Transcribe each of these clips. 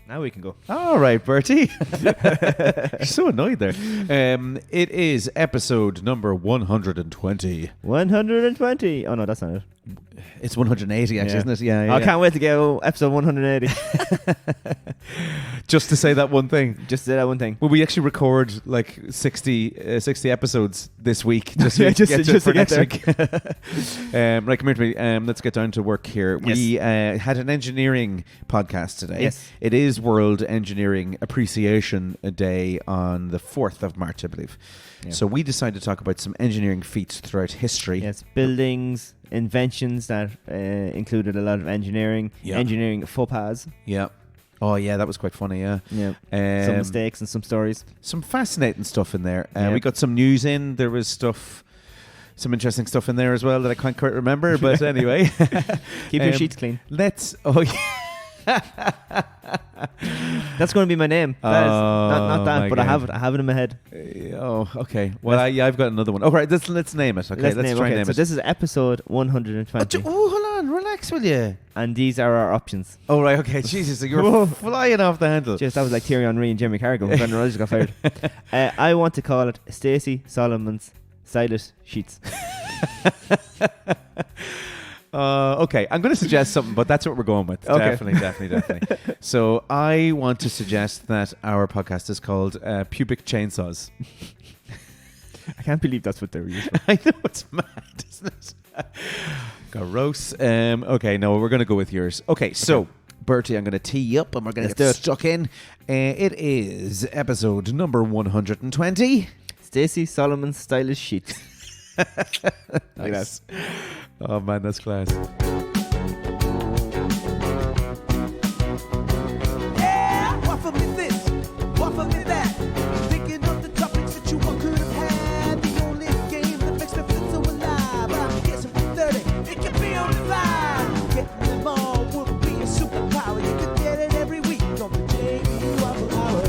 Now we can go. All right, Bertie. You're so annoyed there. It is episode number 120. 120. Oh, no, that's not it. It's 180, actually, isn't it? Yeah. I can't wait to get episode 180. Just to say that one thing. Just to say that one thing. Will we actually record like 60 episodes this week? Just Yeah, just to get next there. week. Right, come here to me. Let's get down to work here. Yes. We had an engineering podcast today. Yes. It is World Engineering Appreciation Day on the 4th of March, I believe. Yeah. So we decided to talk about some engineering feats throughout history. Yes, buildings, inventions that included a lot of engineering. Yeah. Engineering faux pas. Yeah. Oh, yeah, that was quite funny, yeah. Yeah. Some mistakes and some stories. Some fascinating stuff in there. Yeah. We got some news in. There was some interesting stuff in there as well that I can't quite remember. But anyway. Keep your sheets clean. Oh, yeah. That's going to be my name. That is, not that, my but God. I have it in my head. Oh, okay. Well, I've got another one. All right, let's name it. Okay, let's try and name so it. this is episode 120. Oh, hold on. Relax, will you? And these are our options. Oh, right. Okay. Jesus, you're flying off the handle. Just that was like Thierry Henry and Jimmy Carragher when Brendan Rodgers got fired. I want to call it Stacey Solomon's stylish sheets. Okay, I'm going to suggest something, but that's what we're going with. Okay. Definitely. So I want to suggest that our podcast is called Pubic Chainsaws. I can't believe that's what they were using. I know, it's mad, isn't it? Gross. Okay, no, we're going to go with yours. Okay, so Bertie, I'm going to tee you up and we're going to get stuck in. It is episode number 120. Stacey Solomon's stylish sheets. Nice. Oh man, that's class. Yeah, waffle me this, waffle me that. Thinking of the topics that you one could have had. The only game that makes me feel so alive. I'm guessing for 30, it could be only 5. Getting them all would be a superpower. You could get it every week on the JB Waffle Hour.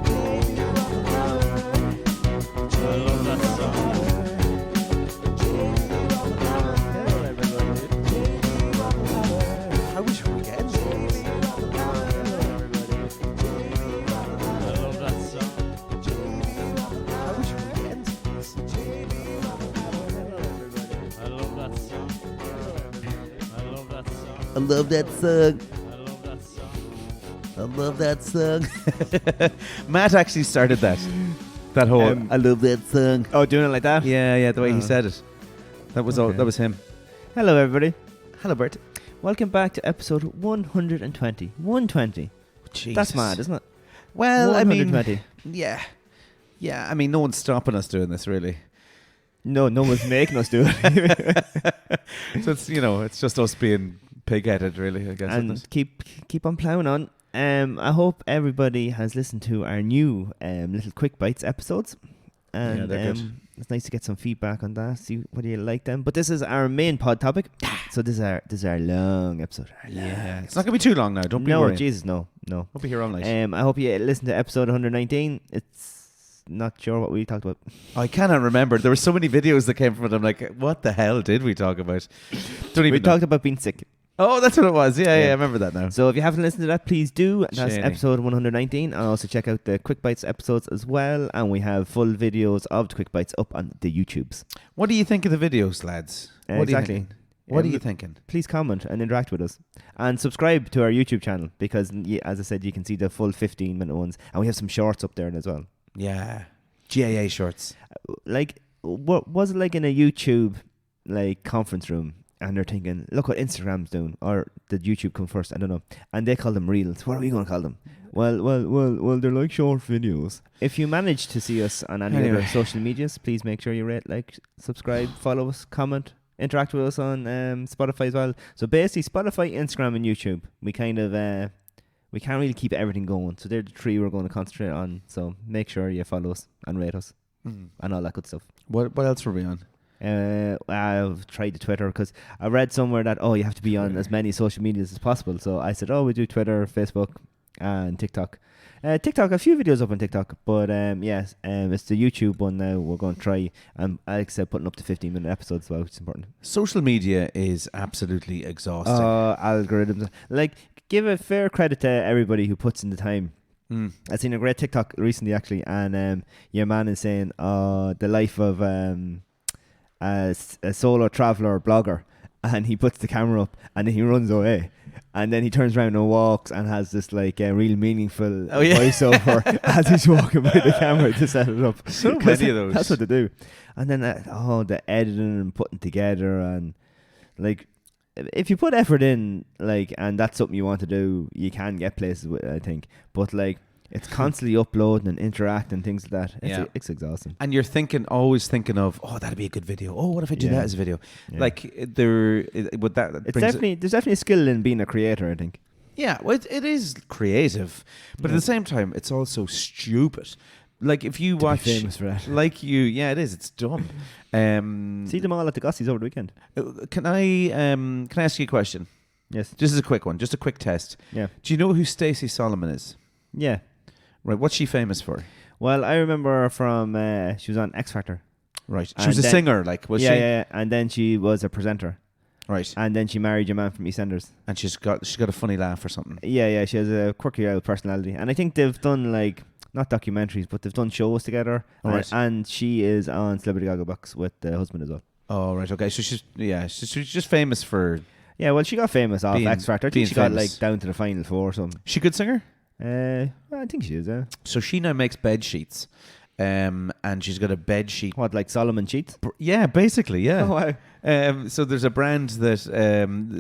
JB Waffle Hour. I love that song. I wish we could get I love that song. Matt actually started that whole I love that song. Oh, doing it like that? Yeah, the way he said it. That was all. That was him. Hello, everybody. Hello, Bert. Welcome back to episode 120. 120. Jesus. That's mad, isn't it? Well, I mean, 120. yeah. I mean, no one's stopping us doing this, really. No one's making us do it. So it's just us being pig-headed, really, I guess. And isn't it? keep on ploughing on. I hope everybody has listened to our new little quick bites episodes. And Yeah, they're good. it's nice to get some feedback on that. See whether you like them. But this is our main pod topic. So this is our long episode. Yeah, it's not gonna be too long now. Don't be No, worried. Jesus, no. Don't be here all night. I hope you listen to episode 119. It's not sure what we talked about. I cannot remember. There were so many videos that came from it. I'm like, what the hell did we talk about? Don't even We know. talked about being sick. Oh, that's what it was. Yeah, I remember that now. So if you haven't listened to that, please do. That's Shady. episode 119. And also check out the Quick Bites episodes as well. And we have full videos of the Quick Bites up on the YouTubes. What do you think of the videos, lads? What Exactly. Are you thinking? What are you thinking? Please comment and interact with us. And subscribe to our YouTube channel because, as I said, you can see the full 15-minute ones. And we have some shorts up there as well. Yeah. GAA shorts. Like, what was it like in a YouTube conference room? And they're thinking, look what Instagram's doing, or did YouTube come first? I don't know. And they call them reels. What are we going to call them? Well, they're like short videos. If you manage to see us on any other social medias, please make sure you rate, like, subscribe, follow us, comment, interact with us on Spotify as well. So basically, Spotify, Instagram, and YouTube. We kind of we can't really keep everything going. So they're the three we're going to concentrate on. So make sure you follow us and rate us and all that good stuff. What else were we on? I've tried the Twitter because I read somewhere that you have to be on as many social medias as possible. So I said, we do Twitter, Facebook, and TikTok. TikTok, a few videos up on TikTok, but yes, it's the YouTube one now. We're going to try, and Alex said putting up to 15-minute episodes as well, which is important. Social media is absolutely exhausting. Algorithms, like, give a fair credit to everybody who puts in the time. I seen a great TikTok recently actually, and your man is saying, the life of a solo traveller blogger, and he puts the camera up and then he runs away. And then he turns around and walks and has this like real meaningful voiceover as he's walking by the camera to set it up. So many of those. That's what they do. And then the editing and putting together, and like if you put effort in, like, and that's something you want to do, you can get places with it, I think. But like it's constantly uploading and interacting, things like that. It's exhausting. And you're always thinking of, that'd be a good video. Oh, what if I do that as a video? Yeah. Like there's definitely a skill in being a creator, I think. Yeah, well, it is creative, but at the same time, it's also stupid. Like if you watch, famous for that. it is. It's dumb. See them all at the Gossies over the weekend. Can I ask you a question? Yes. Just as a quick one, just a quick test. Yeah. Do you know who Stacey Solomon is? Yeah. Right. What's she famous for? Well, I remember her from she was on X Factor. Right. She was a singer, like, was she? Yeah. And then she was a presenter. Right. And then she married your man from EastEnders. And she's got a funny laugh or something. Yeah. She has a quirky old personality, and I think they've done like not documentaries, but they've done shows together. Right. And she is on Celebrity Gogglebox with the husband as well. Oh, right. Okay. So she's just famous for. Yeah. Well, she got famous off X Factor. I think she got famous. like down to the final four or something. She a good singer? Well, I think she is. Yeah. So she now makes bed sheets, and she's got a bed sheet. What, like Solomon sheets? Yeah, basically, yeah. Oh wow. So there's a brand that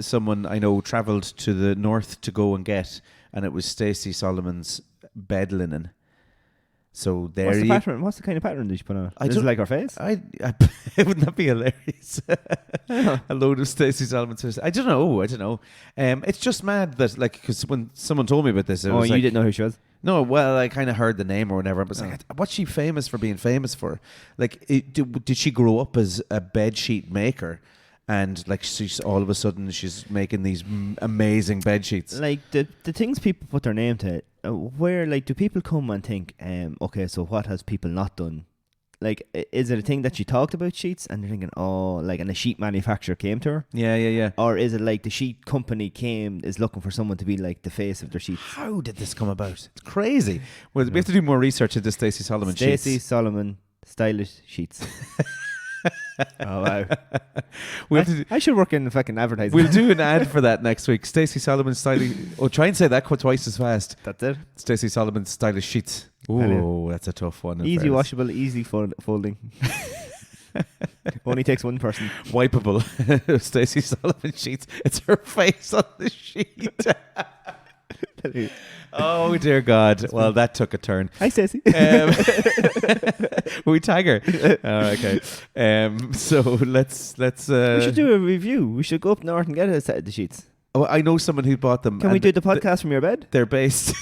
someone I know travelled to the north to go and get, and it was Stacey Solomon's bed linen. So there What's the pattern? What's the kind of pattern that you put on? Is it like her face? Wouldn't that be hilarious? A load of Stacey Solomon's face. I don't know. It's just mad that, like, because when someone told me about this, it was you like, didn't know who she was? No, well, I kind of heard the name or whatever. But like, what's she famous for being famous for? Like, did she grow up as a bed sheet maker? And like she's all of a sudden she's making these amazing bed sheets. Like the things people put their name to, where like do people come and think, okay, so what has people not done? Like, is it a thing that she talked about sheets and they're thinking, and a sheet manufacturer came to her? Yeah. Or is it like the sheet company is looking for someone to be like the face of their sheets? How did this come about? It's crazy. Well, we have to do more research into Stacey Solomon sheets. Stacey Solomon stylish sheets. Oh wow! I should work in fucking advertising. We'll do an ad for that next week. Stacey Solomon stylish. Oh, try and say that twice as fast. That's it. Stacey Solomon stylish sheets. Oh, that's a tough one. Easy washable, easy folding. Only takes one person. Wipeable. Stacey Solomon sheets. It's her face on the sheet. Oh dear God! Well, that took a turn. Hi, Stacey. We tag her. Okay. So let's. We should do a review. We should go up north and get a set of the sheets. Oh, I know someone who bought them. Can we do the podcast from your bed? They're based.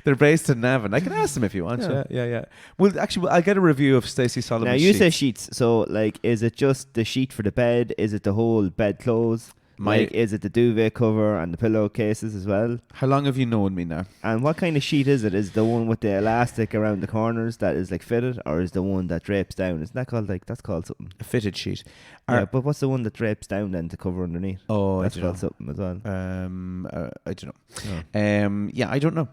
They're based in Navan. I can ask them if you want. Yeah. Well, actually, I'll get a review of Stacey Solomon. Now you say sheets. So, like, is it just the sheet for the bed? Is it the whole bed clothes? Is it the duvet cover and the pillowcases as well? How long have you known me now? And what kind of sheet is it? Is it the one with the elastic around the corners that is like fitted, or is the one that drapes down? Isn't that called that's called something? A fitted sheet. Yeah, but what's the one that drapes down then to cover underneath? Oh, that's called something as well. I don't know. Yeah, I don't know.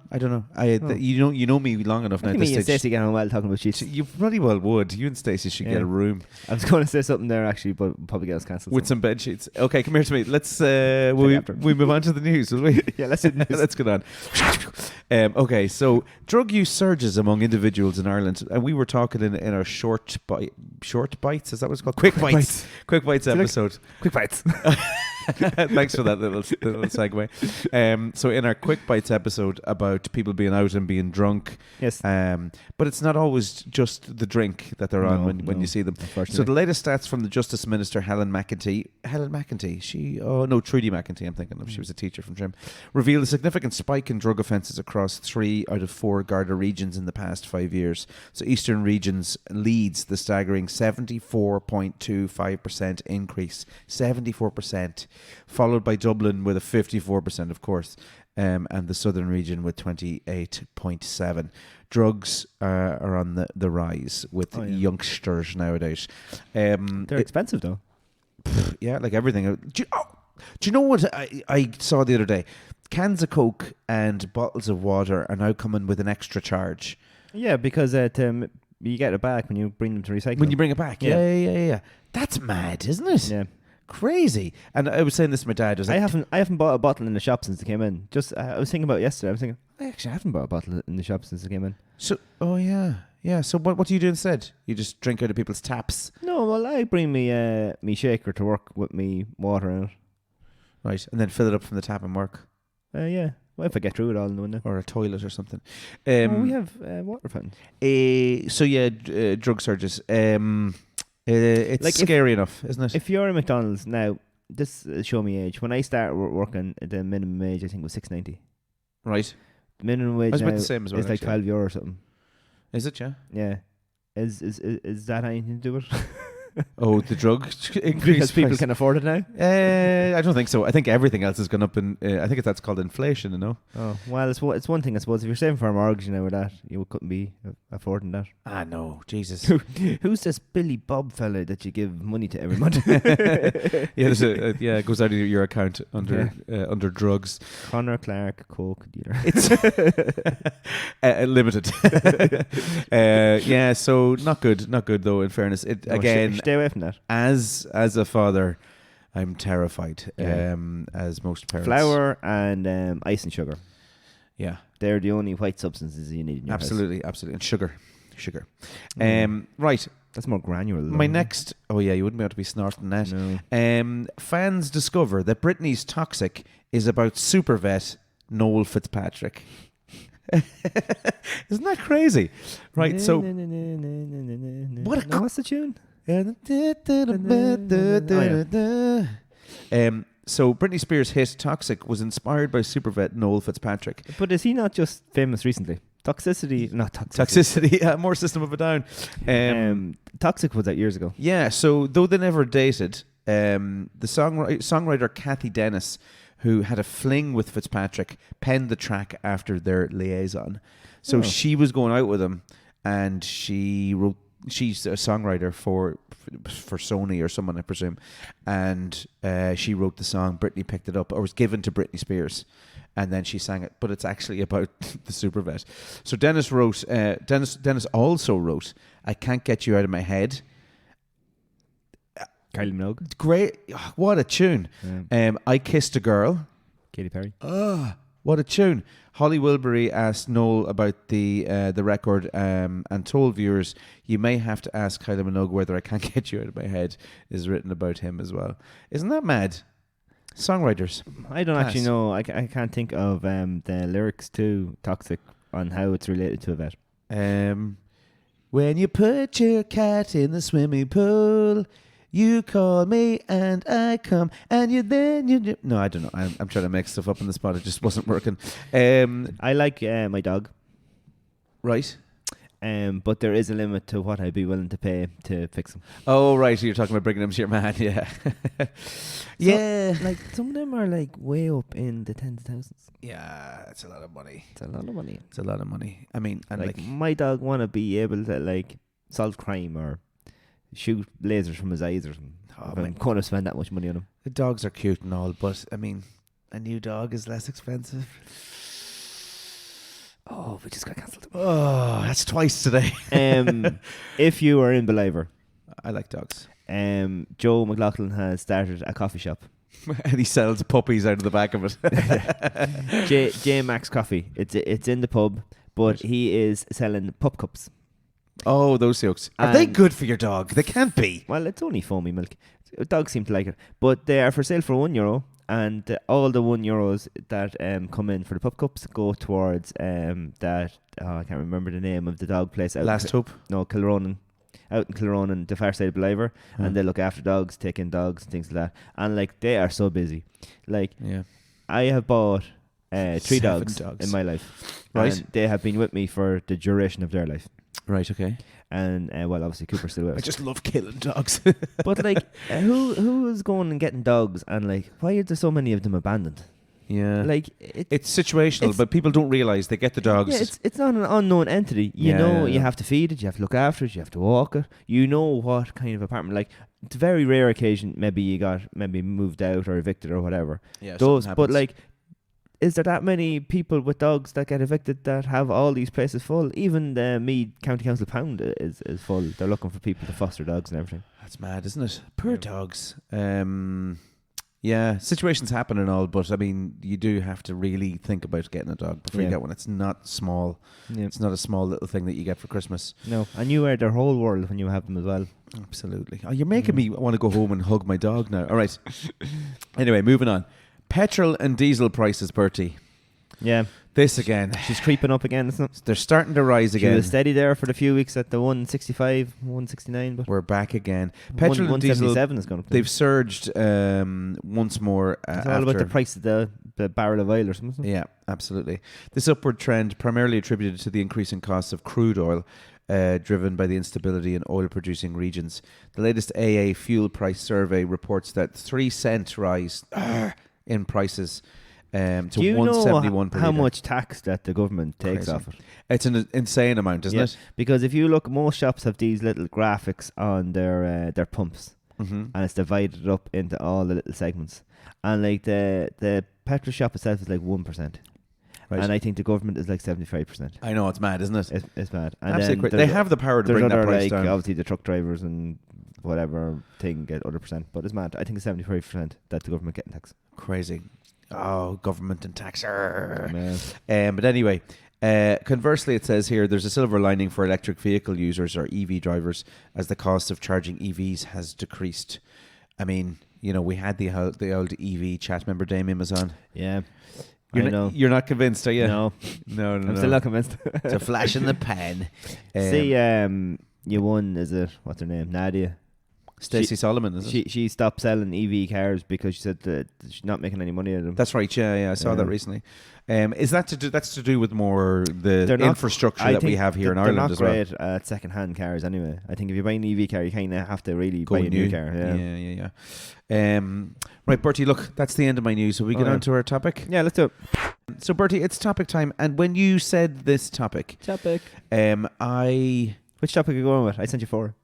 You know me long enough now. Me and Stacey get on well talking about sheets. You bloody well would. You and Stacey should get a room. I was going to say something there actually, but we'll probably get us cancelled. With some bed sheets. Okay, come here to me. Let's we move on to the news, will we? Yeah, let's do the news. Let's get on. Okay, so drug use surges among individuals in Ireland, and we were talking in our short bites. Is that what it's called? Quick bites. Quick bites episode. Quick bites. Thanks for that little segue. So in our Quick Bites episode about people being out and being drunk, yes, but it's not always just the drink that they're on when you see them. So the latest stats from the Justice Minister Trudy McEntee, I'm thinking of, she was a teacher from Trim, revealed a significant spike in drug offences across 3 out of 4 Garda regions in the past 5 years. So Eastern Regions leads the staggering 74.25% increase. 74%. Followed by Dublin with a 54%, of course. and the southern region with 28.7. Drugs are on the rise with youngsters nowadays. They're expensive though. Yeah, like everything. Do you know what I saw the other day? Cans of Coke and bottles of water are now coming with an extra charge. Yeah, because you get it back when you bring them to recycle. When you bring it back, yeah. That's mad, isn't it? Yeah. Crazy. And I was saying this to my dad. I haven't bought a bottle in the shop since it came in. Just I was thinking about it yesterday. I was thinking I actually haven't bought a bottle in the shop since it came in. So, yeah. So what do you do instead? You just drink out of people's taps, No, well I bring me shaker to work with me water in it. right? And then fill it up from the tap and work, Yeah. Well, if I get through it all in the window. or a toilet or something. We have water fountains. Drug surges. It's Like scary enough, isn't it? If you're in McDonald's now, this show me age. When I started working, the minimum wage I think was $6.90. Right. The minimum wage I was now about the same as well. is like actually. €12 or something. Is it? Yeah. Yeah. Is that anything to do with it? Oh, the drug increase Because people price. can afford it now? I don't think so. I think everything else has gone up, and I think that's called inflation. You know. Oh, well, it's one thing, I suppose. If you're saving for a mortgage now with that, you couldn't be affording that. Ah, no, Jesus. Who's this Billy Bob fella that you give money to every month? It goes out of your account under drugs. Connor Clark, Coke dealer. It's limited. So not good though. In fairness, Stay away from that. as a father, I'm terrified. Yeah. As most parents, Flour and ice and sugar. Yeah, They're the only white substances you need in your house. absolutely, and sugar. Right. That's more granular. My next. Oh yeah, you wouldn't be able to be snorting that. No. Fans discover that Britney's Toxic is about super vet Noel Fitzpatrick. Isn't that crazy? Right. So. What's the tune? So Britney Spears' hit "Toxic" was inspired by supervet Noel Fitzpatrick. But is he not just famous recently? Toxicity. Toxicity, more System of a Down. Toxic was out years ago. Yeah. So though they never dated, the songwriter Kathy Dennis, who had a fling with Fitzpatrick, penned the track after their liaison. So she was going out with him, and she's a songwriter for Sony or someone, I presume, and she wrote the song. Britney picked it up, or was given to Britney Spears, and then she sang it. But it's actually about the supervet. So Dennis wrote. Dennis also wrote "I Can't Get You Out of My Head." Kylie Minogue. Great, what a tune! Yeah. "I Kissed a Girl." Katy Perry. What a tune! Holly Wilbury asked Noel about the record and told viewers, "You may have to ask Kylie Minogue whether I Can't Get You Out of My Head" is written about him as well. Isn't that mad? Songwriters. I don't Class. actually know. I can't think of the lyrics to Toxic on how it's related to a vet. When you put your cat in the swimming pool, you call me and I come, and you no, I don't know. I'm trying to make stuff up on the spot. It just wasn't working. I like my dog, Right. but there is a limit to what I'd be willing to pay to fix him. Oh, right. So you're talking about bringing him to your man, yeah. Yeah. Like some of them are like way up in the tens of thousands. Yeah, it's a lot of money. It's a lot of money. It's a lot of money. I mean, and Like my dog want to be able to like solve crime or shoot lasers from his eyes or something. Oh, If I'm going to spend that much money on him. the dogs are cute and all, but I mean, a new dog is less expensive. Oh, we just got cancelled. Oh, that's twice today. If you are in Believer, I like dogs. Joe McLaughlin has started a coffee shop. And he sells puppies out of the back of it. J Max Coffee. It's in the pub, but he is selling pup cups. Oh, those yolks. Are they good for your dog? They can't be. Well, it's only foamy milk. Dogs seem to like it, but they are for sale for €1, and all the €1 that come in for the pup cups go towards that. I can't remember the name of the dog place. Last Hope. No, Kilronan. Out in Kilronan, the far side of Believer, and they look after dogs, take in dogs and things like that. And like they are so busy. Like I have bought 3 dogs in my life, right? And they have been with me for the duration of their life. Right. Okay. And well, obviously Cooper's still with us. I just love killing dogs. But like, who is going and getting dogs? And like, why are there so many of them abandoned? Yeah. Like It's situational, but people don't realise they get the dogs. Yeah, it's not an unknown entity. You know, you have to feed it, you have to look after it, you have to walk it. You know what kind of apartment. Like, it's a very rare occasion. Maybe you got moved out or evicted or whatever. Yeah, Those, something but happens. like, is there that many people with dogs that get evicted that have all these places full? Even the Meath County Council Pound is full. They're looking for people to foster dogs and everything. That's mad, isn't it? Poor dogs. Yeah, situations happen and all, but I mean, you do have to really think about getting a dog before you get one. It's not small. Yeah. It's not a small little thing that you get for Christmas. No, and you are their whole world when you have them as well. Absolutely. Oh, you're making me want to go home and hug my dog now. All right. Anyway, moving on. Petrol and diesel prices, Bertie. Yeah. This again. She's creeping up again, isn't it? They're starting to rise She again. was steady there for the few weeks at the 165, 169, but We're back again. Petrol and diesel, 177 is going up. they've surged once more. It's all about the price of the barrel of oil or something. Yeah, absolutely. This upward trend primarily attributed to the increasing costs of crude oil, driven by the instability in oil-producing regions. The latest AA fuel price survey reports that 3-cent rise in prices to Do you 171 know per how litre. much tax that the government takes Crazy. off it? It's an insane amount, isn't it? Because if you look, most shops have these little graphics on their pumps, Mm-hmm. and it's divided up into all the little segments. And like the petrol shop itself is like 1%, Right. and I think the government is like 75%. I know, it's mad, isn't it? It's mad. And Absolutely then crazy. They have the power to there's bring that other, price like, down. obviously the truck drivers and whatever thing get other percent, but it's mad. I think it's 75% that the government getting tax. Crazy. Oh, government and tax. Man. But anyway, conversely, it says here there's a silver lining for electric vehicle users or EV drivers as the cost of charging EVs has decreased. I mean, you know, we had the old EV chat. Remember Damien was on? Yeah. You're not convinced, are you? No. No. I'm still not convinced. It's a flash in the pan. See, you won, is it, what's her name? Nadia. Stacey Solomon, is it? She stopped selling EV cars because she said that she's not making any money out of them. That's right. Yeah, I saw that recently. Is that to do? That's to do with more the They're not- infrastructure I that we think have here in they're Ireland not as well. great at second-hand cars anyway. I think if you buy an EV car, you kind of have to really Go buy a new new. car. Yeah. Right, Bertie, look, that's the end of my news. So we get on to our topic? Yeah, let's do it. So, Bertie, it's topic time. And when you said this topic, Topic. Which topic are you going with? I sent you 4.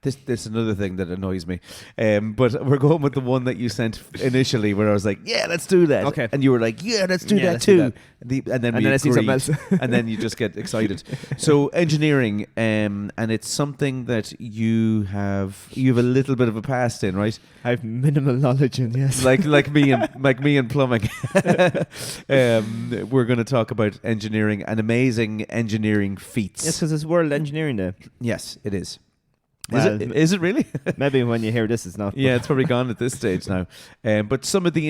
This is another thing that annoys me. But we're going with the one that you sent initially where I was like, yeah, let's do that. Okay. And you were like, yeah, let's do that let's do too. that. And then And we then I see something agreed. else. And then you just get excited. So engineering, and it's something that you have a little bit of a past in, right? I have minimal knowledge in, yes. like me and plumbing. We're going to talk about engineering and amazing engineering feats. Yes, because it's World Engineering Day. Yes, it is. Well, Is it really? Maybe when you hear this, it's not. Yeah, it's probably gone at this stage now. But some of the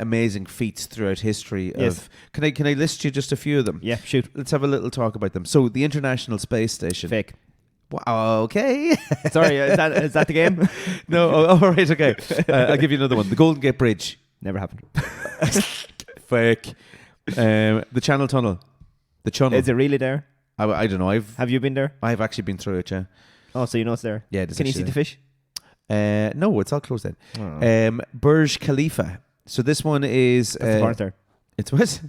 amazing feats throughout history Yes. of can I list you just a few of them? Yeah, shoot. Let's have a little talk about them. So the International Space Station. Fake. Wow, okay. Sorry, is that the game? No, all right, okay. I'll give you another one. The Golden Gate Bridge. Never happened. Fake. The Channel Tunnel. The Channel. Is it really there? I don't know. Have you been there? I've actually been through it, yeah. Oh, so you know it's there. Yeah, it is Can you see actually the fish? No, it's all closed in. Oh. Burj Khalifa. So this one is That's the part there. it's what?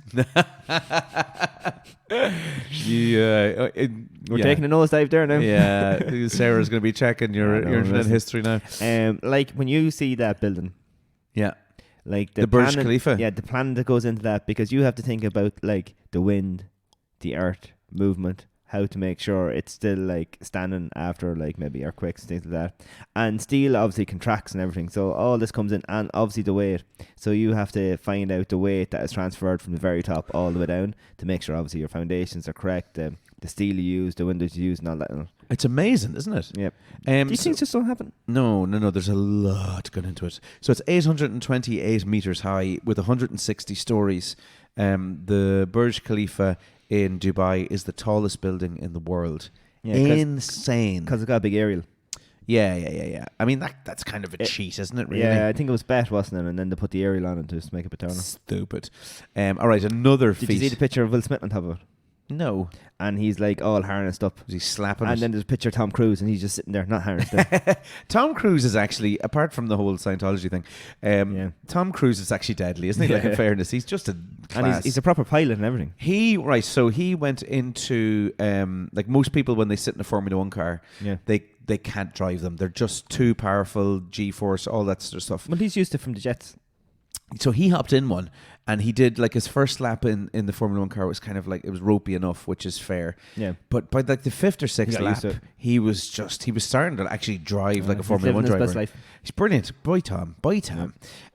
We're taking a nosedive there now. Yeah, Sarah's going to be checking your internet listen. history now. Like when you see that building, Yeah, like the Burj planning- Khalifa. Yeah, the plan that goes into that, because you have to think about like the wind, the earth movement, how to make sure it's still like standing after like maybe earthquakes, things like that. And steel obviously contracts and everything, so all this comes in, and obviously the weight. So you have to find out the weight that is transferred from the very top all the way down to make sure obviously your foundations are correct, the steel you use, the windows you use, and all that. It's amazing, isn't it? Yep. Do These things just don't happen. No. There's a lot going into it. So it's 828 meters high with 160 stories. The Burj Khalifa in Dubai is the tallest building in the world. Yeah, Insane. Because it got a big aerial. Yeah. I mean, that's kind of a cheat, isn't it, really? Yeah, I think it was Bet, wasn't it? And then they put the aerial on it to just make it a taller. Stupid. All right, another Did feat. you see the picture of Will Smith on top of it? No. and he's like all harnessed up. Was he slapping And it? then there's a picture of Tom Cruise, and he's just sitting there, not harnessed up. Tom Cruise is actually, apart from the whole Scientology thing, Tom Cruise is actually deadly, isn't he? Like, in fairness, he's just a class. And he's a proper pilot and everything. So he went into like most people when they sit in a Formula One car, Yeah. they can't drive them. They're just too powerful, G-force, all that sort of stuff. Well, he's used it from the jets. So he hopped in one, and he did like his first lap in the Formula One car was kind of like, it was ropey enough, which is fair. Yeah. But by like the fifth or sixth got used lap, to it. he was starting to actually drive like a He's Formula One living his driver. best life. He's brilliant. Boy Tom.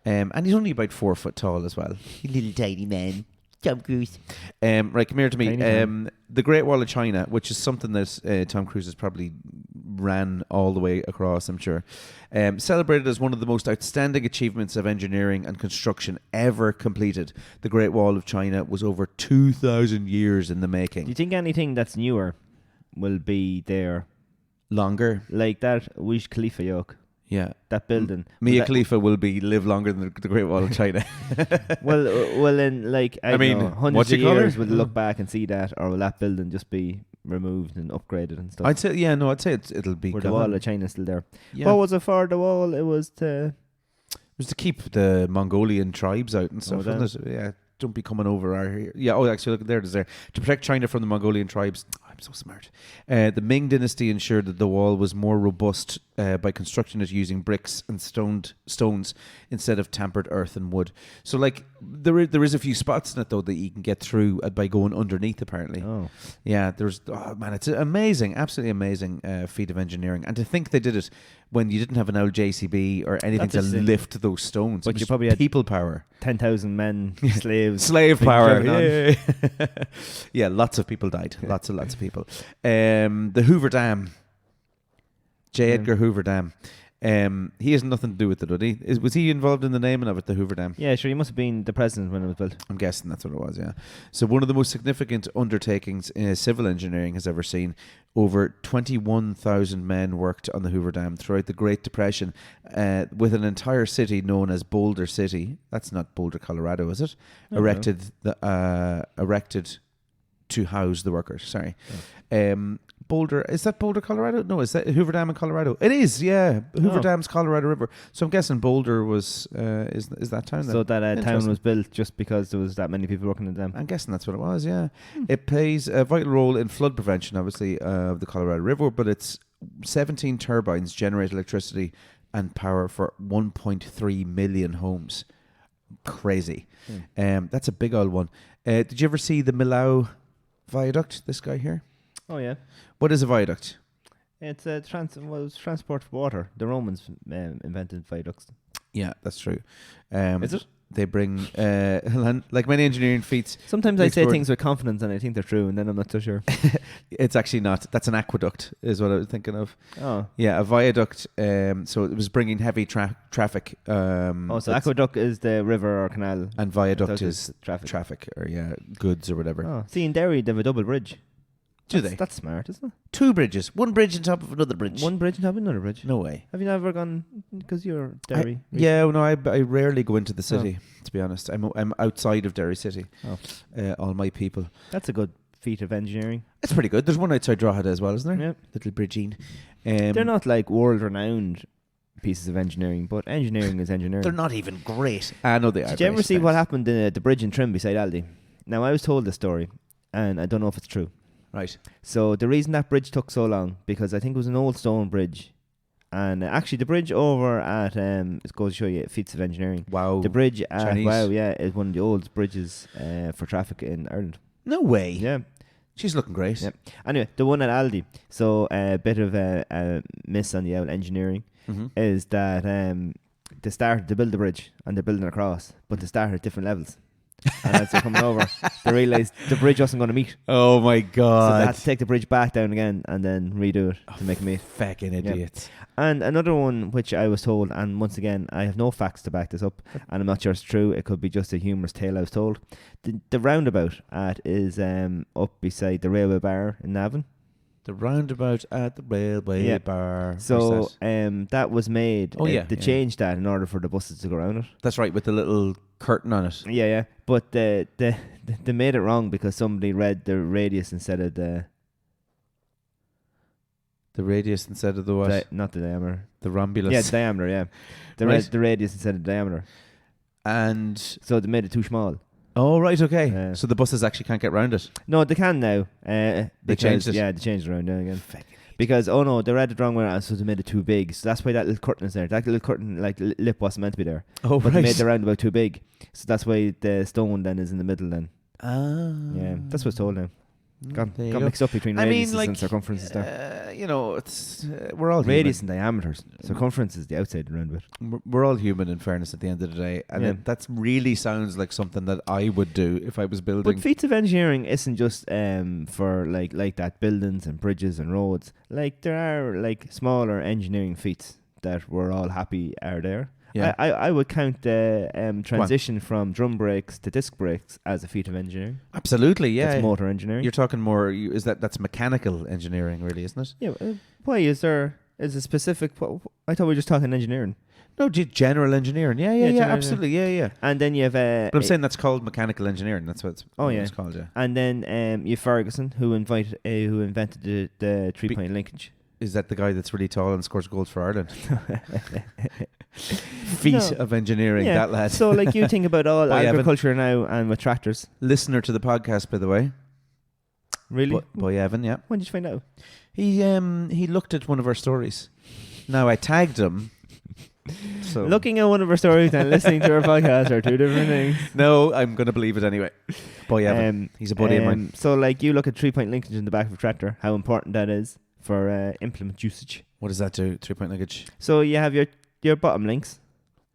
And he's only about 4 foot tall as well. You little tiny man. Tom Cruise. Right, come here to me. Tiny man. The Great Wall of China, which is something that Tom Cruise has probably ran all the way across, I'm sure. Celebrated as one of the most outstanding achievements of engineering and construction ever completed. The Great Wall of China was over 2,000 years in the making. Do you think anything that's newer will be there? Longer? Like that Wish Khalifa yoke, Yeah. that building. Mia That- Khalifa will live longer than the Great Wall of China. well, in like I mean, don't know, hundreds what of you call years, it? will look back and see that, or will that building just be removed and upgraded and stuff? I'd say it'll be Or the gone. wall of China's still there. Yeah. What was it for the wall? It was to It was to keep the Mongolian tribes out and stuff, damn. wasn't it? Yeah, don't be coming over our... Yeah, actually, look, there it is there. To protect China from the Mongolian tribes. Oh, I'm so smart. The Ming dynasty ensured that the wall was more robust by constructing it using bricks and stones instead of tampered earth and wood. So, like, there is a few spots in it, though, that you can get through by going underneath, apparently. oh Yeah, it's an amazing, absolutely amazing feat of engineering. And to think they did it when you didn't have an old JCB or anything That's to a sin. lift those stones. But It you was probably had- people power. 10,000 men, slaves, Slave being power. driven on. Yeah. Yeah, lots of people died. Lots of people. The Hoover Dam. J. Edgar Hoover Dam. He has nothing to do with it, did he? Was he involved in the naming of it, the Hoover Dam? Yeah, sure. He must have been the president when it was built. I'm guessing that's what it was, yeah. So one of the most significant undertakings civil engineering has ever seen. Over 21,000 men worked on the Hoover Dam throughout the Great Depression with an entire city known as Boulder City. That's not Boulder, Colorado, is it? No, Erected to house the workers, sorry. Boulder, is that Boulder, Colorado? No, is that Hoover Dam in Colorado? It is, yeah. Hoover Oh. Dam's Colorado River. So I'm guessing Boulder was, is that town then? So that town Interesting. was built just because there was that many people working in the dam. I'm guessing that's what it was, yeah. It plays a vital role in flood prevention, obviously, of the Colorado River, but it's 17 turbines generate electricity and power for 1.3 million homes. Crazy. That's a big old one. Did you ever see the Millau Viaduct, this guy here? Oh yeah, What is a viaduct? it's transport for water. The Romans invented viaducts. Yeah, that's true. Is it? They bring, like many engineering feats, Sometimes They I say explored- things with confidence and I think they're true, and then I'm not so sure. it's actually not. That's an aqueduct, is what I was thinking of. Oh, Yeah, a viaduct. So it was bringing heavy traffic. so it's- aqueduct is the river or canal, and viaduct Those is traffic. traffic or goods or whatever. Oh, see, in Derry they have a double bridge. Do That's- they? That's smart, isn't it? 2 bridges, one bridge on top of another bridge. One bridge on top of another bridge. No way. Have you never gone because you're Derry? Yeah, no, I rarely go into the city. To be honest, I'm outside of Derry City. Oh. All my people. That's a good feat of engineering. It's pretty good. There's one outside Drogheda as well, isn't there? Yeah. Little bridgine. They're not like world-renowned pieces of engineering, but engineering is engineering. They're not even great. I know they are. Did you ever great, see thanks. what happened in the bridge in Trim beside Aldi? Now, I was told this story, and I don't know if it's true. Right. So the reason that bridge took so long, because I think it was an old stone bridge, and actually the bridge over at it goes to show you feats of engineering. Wow. The bridge at Chinese. is one of the oldest bridges for traffic in Ireland. No way. Yeah. She's looking great. Yeah. Anyway, the one at Aldi. So a bit of a miss on the old engineering is that they started to build the bridge and they're building across, but they started at different levels. And as they're coming over, they realised the bridge wasn't going to meet. Oh my So they god. had to take the bridge back down again and then redo it to make it meet. Fucking idiots. And another one which I was told, and once again I have no facts to back this up, and I'm not sure it's true, it could be just a humorous tale I was told. The roundabout is up beside the railway bar in Navan. The roundabout at the railway Yeah. bar. So Where's that? that was made. Oh, yeah, They yeah. changed that in order for the buses to go around it. That's right, with the little curtain on it. Yeah. But the They made it wrong because somebody read the radius instead of the radius instead of the what? not the diameter. The rhombulus. Yeah, the diameter. Yeah, they Right. read the radius instead of the diameter, And so they made it too small. oh right, okay. Yeah. So the buses actually can't get round it. No, they can now. They Because- changed it. Yeah, they changed it around now again. Because oh no, they read it wrong way, so they made it too big. So that's why that little curtain is there. That little curtain, like lip, wasn't meant to be there. Oh But they made right. the roundabout too big. So that's why the stone then is in the middle. Then Ah. yeah, that's what's told now. Got There you go. mixed up between I radiuses mean, like, and circumferences there. you know, it's we're all Radius human. and diameters. Circumference is the outside roundabout. We're all human, in fairness, at the end of the day, and Yeah. that really sounds like something that I would do if I was building. But feats of engineering isn't just for like that buildings and bridges and roads. Like there are like smaller engineering feats that we're all happy are there. Yeah. I would count the transition from drum brakes to disc brakes as a feat of engineering. Absolutely, yeah. It's motor engineering. You're talking more. Is that's mechanical engineering, really, isn't it? Yeah. Why is a specific? I thought we were just talking engineering. No, general engineering. Yeah, general absolutely, yeah. And then you have But I'm saying that's called mechanical engineering. That's what it's. Oh, yeah. It's called. Yeah. and then you have Ferguson who invented the 3-point linkage. Is that the guy that's really tall and scores goals for Ireland? Feat No. of engineering, Yeah. that lad. So like you think about all Boy, Evan. agriculture now and with tractors. Listener to the podcast, by the way. Really? Boy Evan, yeah. When did you find out? He looked at one of our stories. Now I tagged him. So Looking at one of our stories and listening to our podcast are two different things. no, I'm going to believe it anyway. Boy Evan, he's a buddy of mine. So like you look at 3-point linkage in the back of a tractor, how important that is for implement usage. What does that do? 3-point linkage. So you have your bottom links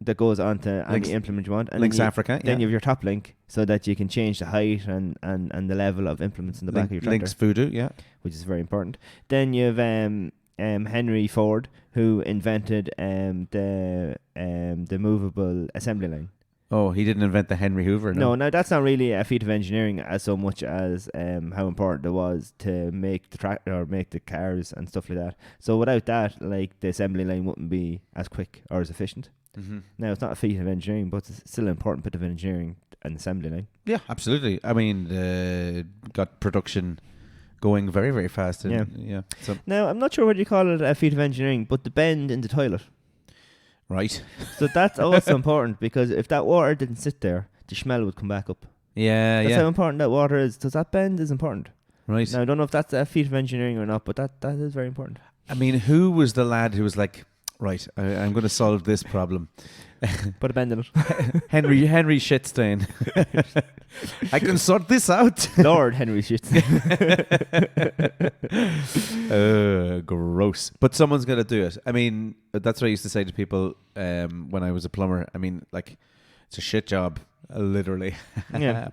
that goes onto Links- any implement you want. And Links then Africa. Then yeah. you have your top link so that you can change the height and the level of implements in the back of your tractor, Links Voodoo, yeah. which is very important. Then you have Henry Ford, who invented the movable assembly line. Oh, he didn't invent the Henry Hoover. No, that's not really a feat of engineering as so much as how important it was to make the tractor or make the cars and stuff like that. So without that, like the assembly line wouldn't be as quick or as efficient. Mm-hmm. Now it's not a feat of engineering, but it's still an important bit of engineering, an assembly line. Yeah, absolutely. I mean, got production going very, very fast. Yeah. So Now I'm not sure what you call it a feat of engineering, but the bend in the toilet. right. So that's also important because if that water didn't sit there, the smell would come back up. Yeah, That's yeah. how important that water is. So that bend is important. Right. Now I don't know if that's a feat of engineering or not, but that is very important. I mean, who was the lad who was like, right, I'm going to solve this problem? Put a bend in it. Henry Shitstain. I can sort this out. Lord Henry shit. Gross. But someone's got to do it. I mean, that's what I used to say to people when I was a plumber. I mean, like, it's a shit job, literally. Yeah.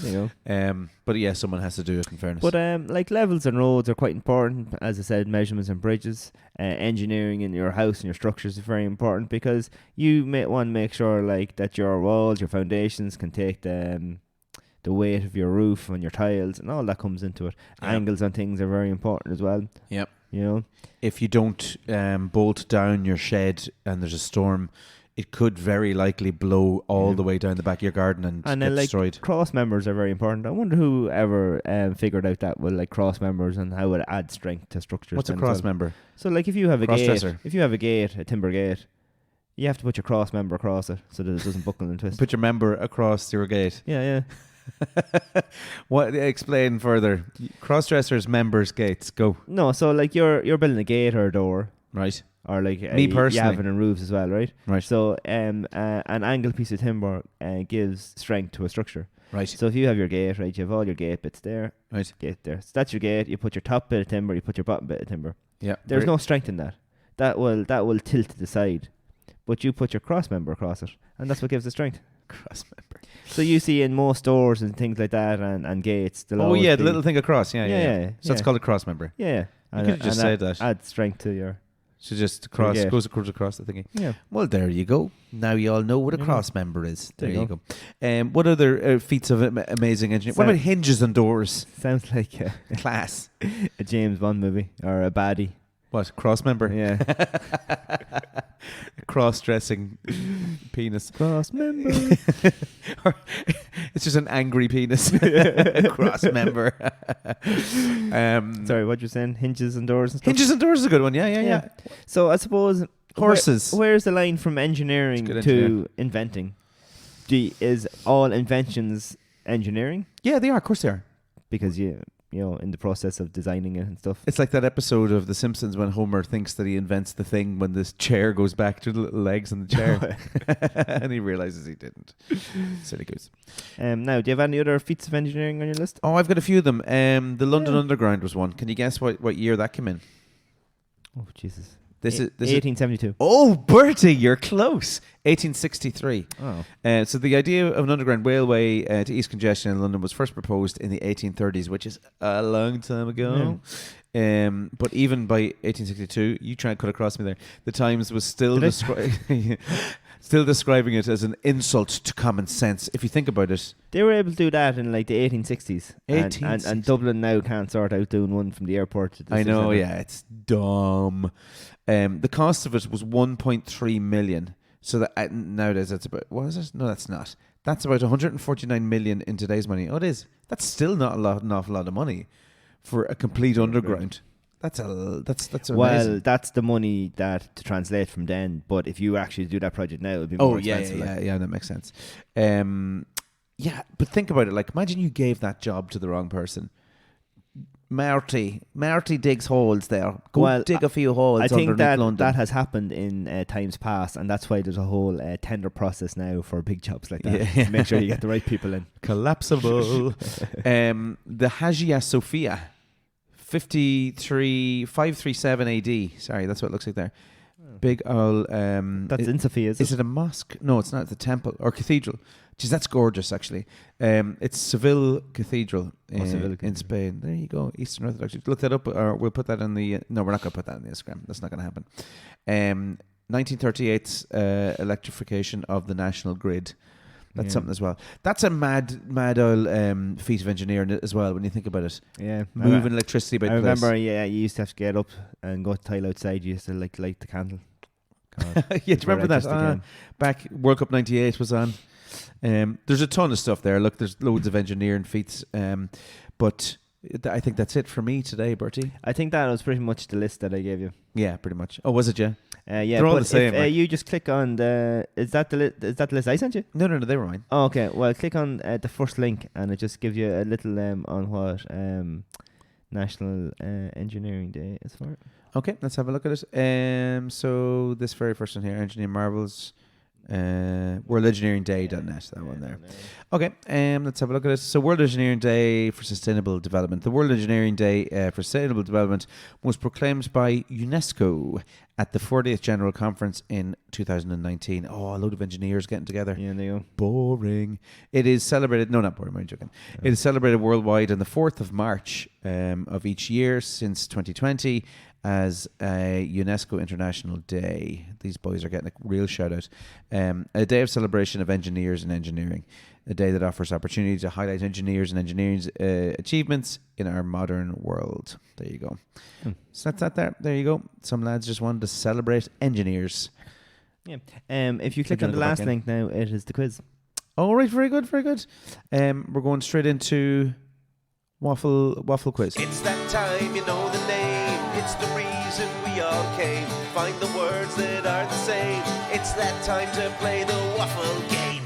There you go. But yeah, someone has to do it, in fairness. But like levels and roads are quite important. As I said, measurements and bridges. Engineering in your house and your structures is very important because you may want to make sure like that your walls, your foundations can take the weight of your roof and your tiles and all that comes into it. Yeah. Angles on things are very important as well. Yep. You know. If you don't bolt down your shed and there's a storm, it could very likely blow all the way down the back of your garden and get then, like, destroyed. Cross members are very important. I wonder who ever figured out that with like cross members and how it adds strength to structures. What's a then as cross well. member? So like if you have a Cross-dresser. a timber gate, you have to put your cross member across it so that it doesn't buckle and twist. Put your member across your gate. Yeah. What? Explain further. Cross-dressers, members, gates. Go. No, so like you're building a gate or a door, Right. or like Me personally. you have it in roofs as well, right? Right. So an angled piece of timber gives strength to a structure. Right. So if you have your gate, right, you have all your gate bits there, Right. gate there. So that's your gate. You put your top bit of timber, you put your bottom bit of timber. Yeah. There's no strength in that. That will tilt to the side, but you put your cross member across it, and that's what gives the strength. cross member. So you see in most doors and things like that, and gates. Oh always yeah, be, the little thing across. Yeah. So it's yeah. called a cross member. Yeah. You could have just said that. Add strength to your. So just cross gate. goes across the thingy. Yeah. Well, there you go. Now you all know what a Yeah. cross member is. There There you you go. What other feats of amazing engineering? So- What about hinges and doors? Sounds like Class. a James Bond movie or a baddie. What, cross member? Yeah. Cross-dressing penis. Cross member. Or it's just an angry penis. Cross member. Sorry, what you're saying? Hinges and doors and stuff? Hinges and doors is a good one. Yeah. So I suppose... Horses. Where's the line from engineering It's good to engineering. inventing? Is all inventions engineering? Yeah, they are. Of course they are. Because you know, in the process of designing it and stuff. It's like that episode of The Simpsons when Homer thinks that he invents the thing when this chair goes back to the little legs on the chair. And he realizes he didn't. Silly goose. Now, do you have any other feats of engineering on your list? Oh, I've got a few of them. The London Underground was one. Can you guess what year that came in? Oh, Jesus. This is 1872. Oh, Bertie, you're close. 1863. Oh. So the idea of an underground railway to ease congestion in London was first proposed in the 1830s, which is a long time ago. But even by 1862, you try and cut across me there. The Times was still still describing it as an insult to common sense. If you think about it, They were able to do that in like the 1860s. And 1860s. Dublin now can't sort out doing one from the airport to the I city know, centre. yeah, it's dumb. The cost of it was 1.3 million. So that nowadays that's about, what is it? No, that's not. That's about 149 million in today's money. Oh, it is. That's still not an awful lot of money for a complete underground. That's amazing. Well, that's the money that to translate from then. But if you actually do that project now, it would be more expensive. Yeah, that makes sense. Yeah, but think about it. Like, imagine you gave that job to the wrong person. Marty digs holes there. Go dig a few holes. I think underneath London. that has happened in times past, and that's why there's a whole tender process now for big jobs like that to make sure you get the right people in. Collapsible. The Hagia Sophia, 537 AD. Sorry, that's what it looks like there. Big old. That's in Sofia, is it a mosque? No, it's not. It's a temple or cathedral. Jeez, that's gorgeous, actually. It's Seville Cathedral in Spain. There you go, Eastern Orthodox. Look that up, or we'll put that on the... No, we're not going to put that on the Instagram. That's not going to happen. 1938's electrification of the national grid. That's something as well. That's a mad old feat of engineering as well, when you think about it. Yeah. Moving electricity about I the place. remember, you used to have to get up and go tile outside. You used to light the candle. God, Yeah, do you remember that? Back World Cup 98 was on. There's a ton of stuff there. Look, there's loads of engineering feats. But I think that's it for me today, Bertie. I think that was pretty much the list that I gave you. Yeah, pretty much. Oh, was it? Yeah. Yeah, They're all but the same. if you just click on the... Is that the list I sent you? No, they were mine. Oh, okay. Well, click on the first link, and it just gives you a little on what National Engineering Day is for. Okay, let's have a look at it. So this very first one here, Engineering Marvels, worldengineeringday.net, that one there. Okay, let's have a look at it. So World Engineering Day for Sustainable Development. The World Engineering Day for Sustainable Development was proclaimed by UNESCO at the 40th General Conference in 2019. Oh, a load of engineers getting together. Yeah, there you go. Boring. It is celebrated... No, not boring, I'm joking. It is celebrated worldwide on the 4th of March of each year since 2020 as a UNESCO International Day. These boys are getting a real shout out. A day of celebration of engineers and engineering. A day that offers opportunity to highlight engineers and engineering's achievements in our modern world. There you go. So that's that there. There you go. Some lads just wanted to celebrate engineers. Yeah. If you click on the last link now, it is the quiz. All right, very good, very good. We're going straight into waffle quiz. It's that time, you know the name. It's the reason we all came. Find the words that are the same. It's that time to play the waffle game.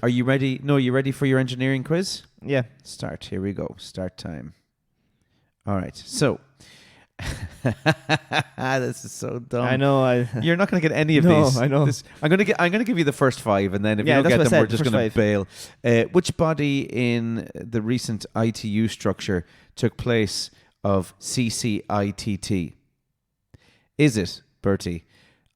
Are you ready? No, you ready for your engineering quiz? Yeah. Start. Here we go. Start time. All right. So, this is so dumb. I know. You're not going to get any of No, these. I know. I'm going to give you the first five, and then if Yeah, you don't that's get what them, I we're said, just going to first bail. Which body in the recent ITU structure took place of CCITT? Is it, Bertie,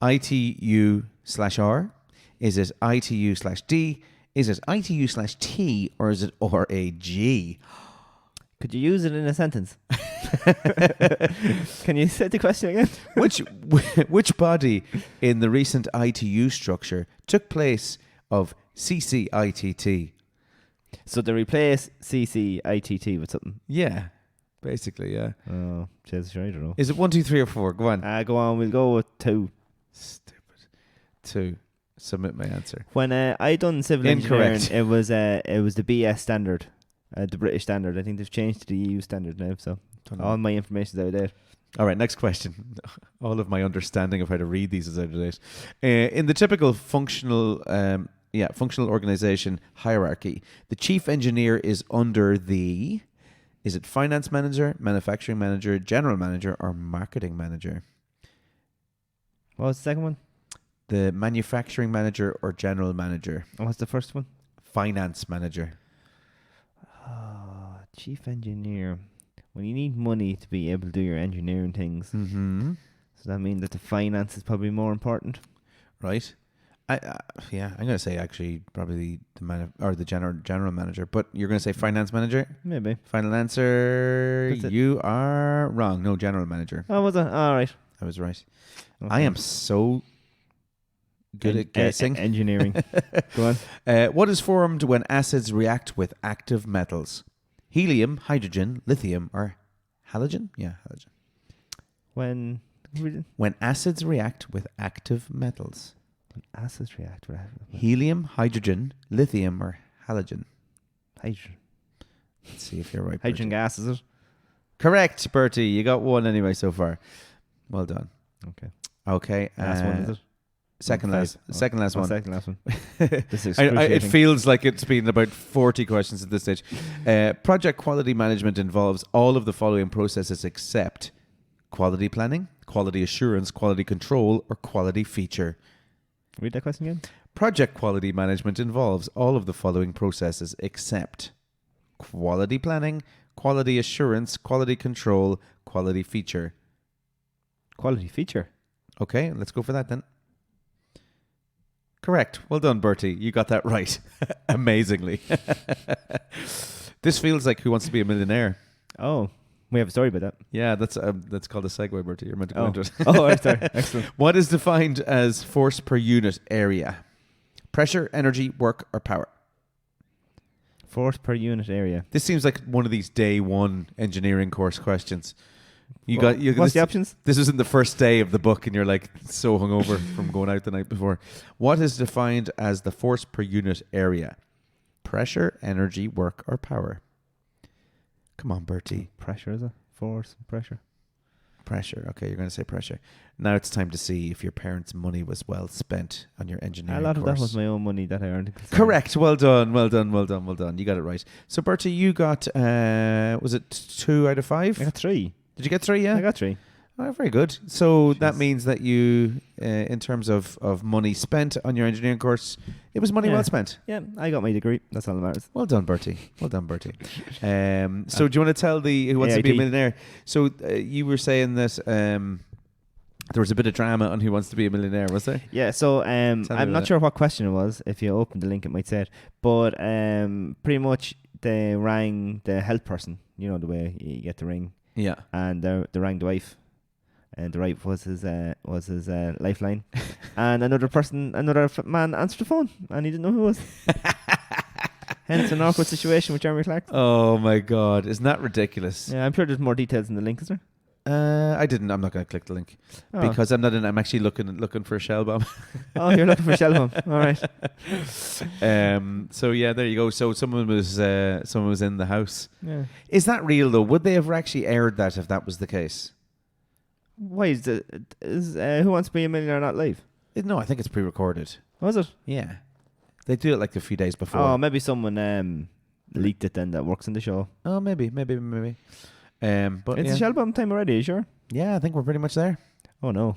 ITU/R? Is it ITU/D? Is it ITU/T? Or is it RAG? Could you use it in a sentence? Can you say the question again? Which body in the recent ITU structure took place of CCITT? So they replace CCITT with something. Yeah. Basically, yeah. Oh, Jesus, I don't know. Is it 1, 2, 3, or 4? Go on. Go on. We'll go with 2. Stupid. 2. Submit my answer. When I done civil Incorrect. engineering, it was the BS standard, the British standard. I think they've changed to the EU standard now. So all my information's out of date. All right, next question. All of my understanding of how to read these is out of date. In the typical functional organization hierarchy, the chief engineer is under the... Is it finance manager, manufacturing manager, general manager, or marketing manager? What was the second one? The manufacturing manager or general manager? And what's the first one? Finance manager. Oh, chief engineer. Well, you need money to be able to do your engineering things. Mm-hmm. So that means that the finance is probably more important. Right. I'm going to say actually probably the general manager, but you're going to say finance manager? Maybe. Final answer. That's it. You are wrong. No, general manager. Oh, was it? All right. I was right. Okay. I am so good at guessing. Engineering. Go on. What is formed when acids react with active metals? Helium, hydrogen, lithium, or halogen? Yeah, halogen. When acids react with active metals. Acids react with Helium, hydrogen, lithium, or halogen? hydrogen. Let's see if you're right. Hydrogen Bertie. gas, is it? Correct, Bertie. You got 1 anyway so far. Well done. Okay. Last one, is it? Second last one. Second last one. This is It feels like it's been about 40 questions at this stage. Project quality management involves all of the following processes except quality planning, quality assurance, quality control, or quality feature. Read that question again. Project quality management involves all of the following processes except quality planning, quality assurance, quality control, quality feature. Quality feature. Okay, let's go for that then. Correct. Well done, Bertie. You got that right. Amazingly. This feels like Who Wants to Be a Millionaire. Oh, we have a story about that. Yeah, that's called a segue, Bertie. You're meant to go into it. Oh, right, sorry. Excellent. What is defined as force per unit area? Pressure, energy, work, or power? Force per unit area. This seems like one of these day one engineering course questions. What's the options? This was in the first day of the book and you're like so hungover from going out the night before. What is defined as the force per unit area? Pressure, energy, work, or power? Come on, Bertie. Pressure, is it? Force, pressure. Pressure. Okay, you're going to say pressure. Now it's time to see if your parents' money was well spent on your engineering A lot course. of that was my own money that I earned. Correct. Well done. You got it right. So, Bertie, you got, was it 2 out of 5? I got 3. Did you get 3, yeah? I got 3. Oh, very good. So Jeez. that means that you, in terms of money spent on your engineering course, it was money Yeah. well spent. Yeah, I got my degree. That's all that matters. Well done, Bertie. So do you want to tell the Who Wants to Be a AIT. Millionaire? So you were saying that there was a bit of drama on Who Wants to Be a Millionaire, was there? Yeah, so me I'm about not it. sure what question it was. If you open the link, it might say it. But pretty much they rang the health person. You know the way you get the ring. Yeah. And they rang the wife. And the wife was his lifeline. And another man answered the phone. And he didn't know who it was. Hence an awkward situation with Jeremy Clarkson. Oh my God. Isn't that ridiculous? Yeah, I'm sure there's more details in the link, is there? I didn't. I'm not going to click the link Oh. because I'm not in. I'm actually looking for a shell bomb. Oh, you're looking for shellbombs. All right. So yeah, there you go. So someone was in the house. Yeah. Is that real though? Would they have actually aired that if that was the case? Why is Who Wants to Be a Millionaire not live? No, I think it's pre-recorded. Was it? Yeah, they do it like a few days before. Oh, maybe someone leaked it then that works in the show. Oh, maybe. But It's yeah. the shellbomb time already, are you sure? Yeah, I think we're pretty much there. Oh no.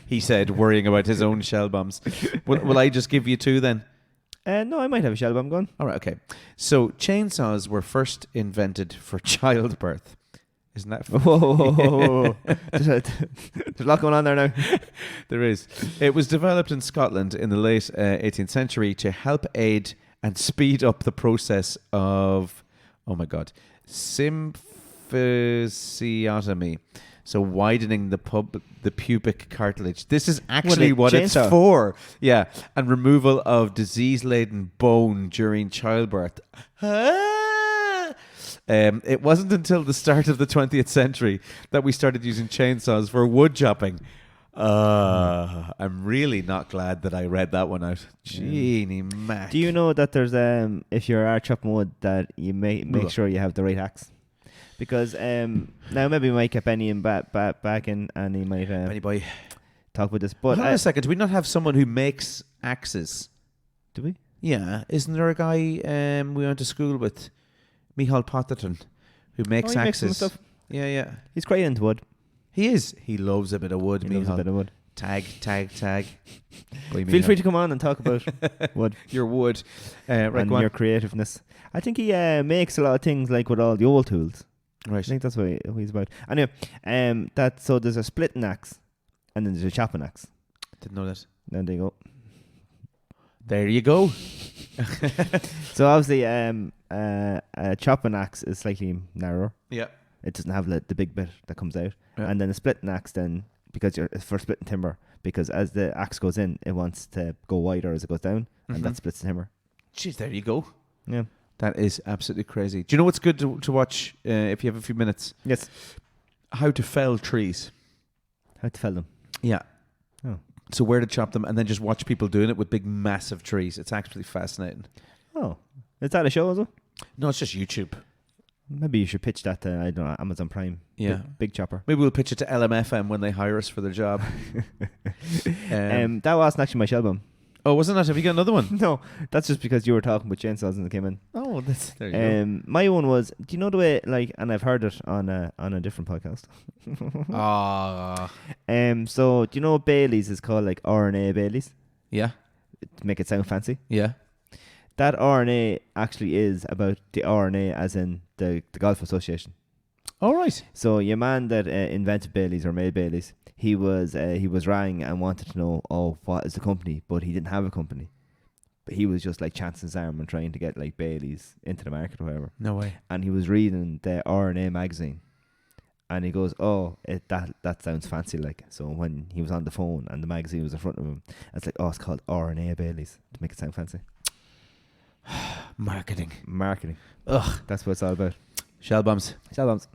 He said, worrying about his own shell bombs. Will I just give you 2 then? No, I might have a shellbomb going. All right, okay. So chainsaws were first invented for childbirth. Isn't that Whoa. There's a lot going on there now. There is. It was developed in Scotland in the late 18th century to help aid and speed up the process of, oh my God, symphysiotomy. So widening the pubic cartilage. This is actually what it's chainsaw? for. Yeah. And removal of disease-laden bone during childbirth. It wasn't until the start of the 20th century that we started using chainsaws for wood chopping. I'm really not glad that I read that one out. Genie Mac. Do you know that there's if you are chopping wood that you make sure you have the right axe? Because now maybe we might get Benny in back in, and he might Benny boy. talk about this. But Hold on a second. Do we not have someone who makes axes? do we? Yeah. Isn't there a guy we went to school with, Michal Potterton, who makes he makes some axes? stuff. Yeah. He's quite into wood. He is. He loves a bit of wood, He loves a Michal. bit of wood. Tag. Boy, Feel Michal. free to come on and talk about wood Your wood. Right, and go on. your creativeness. I think he makes a lot of things like with all the old tools. I Right. think that's what he's about. Anyway, so there's a splitting axe and then there's a chopping axe. Didn't know that. And there you go. There you go. So obviously, a chopping axe is slightly narrower. Yeah. It doesn't have the big bit that comes out. Yeah. And then a splitting axe, then because it's for splitting timber, because as the axe goes in, it wants to go wider as it goes down, and that splits the timber. Jeez, there you go. Yeah. That is absolutely crazy. Do you know what's good to watch if you have a few minutes? Yes. How to fell trees. How to fell them? Yeah. Oh. So where to chop them, and then just watch people doing it with big, massive trees. It's actually fascinating. Oh, is that a show as well? No, it's just YouTube. Maybe you should pitch that to, I don't know, Amazon Prime. Yeah. Big chopper. Maybe we'll pitch it to LMFM when they hire us for their job. That wasn't actually my shell bomb. Oh, wasn't that? Have you got another one? No, that's just because you were talking about chainsaws and it came in. Oh, that's there you go. My one was, do you know the way, like, and I've heard it on a different podcast. So do you know Bailey's is called like RNA Bailey's Yeah. to make it sound fancy? Yeah. That RNA actually is about the RNA as in the Golf Association. All right. So your man that invented Bailey's or made Bailey's, he was rang and wanted to know, what is the company? But he didn't have a company. But he was just like chancing his arm and trying to get like Bailey's into the market or whatever. No way. And he was reading the RNA magazine. And he goes, that sounds fancy, like. So when he was on the phone and the magazine was in front of him, it's like, it's called RNA Bailey's to make it sound fancy. Marketing. Ugh. That's what it's all about. Shell bombs. Shell bombs.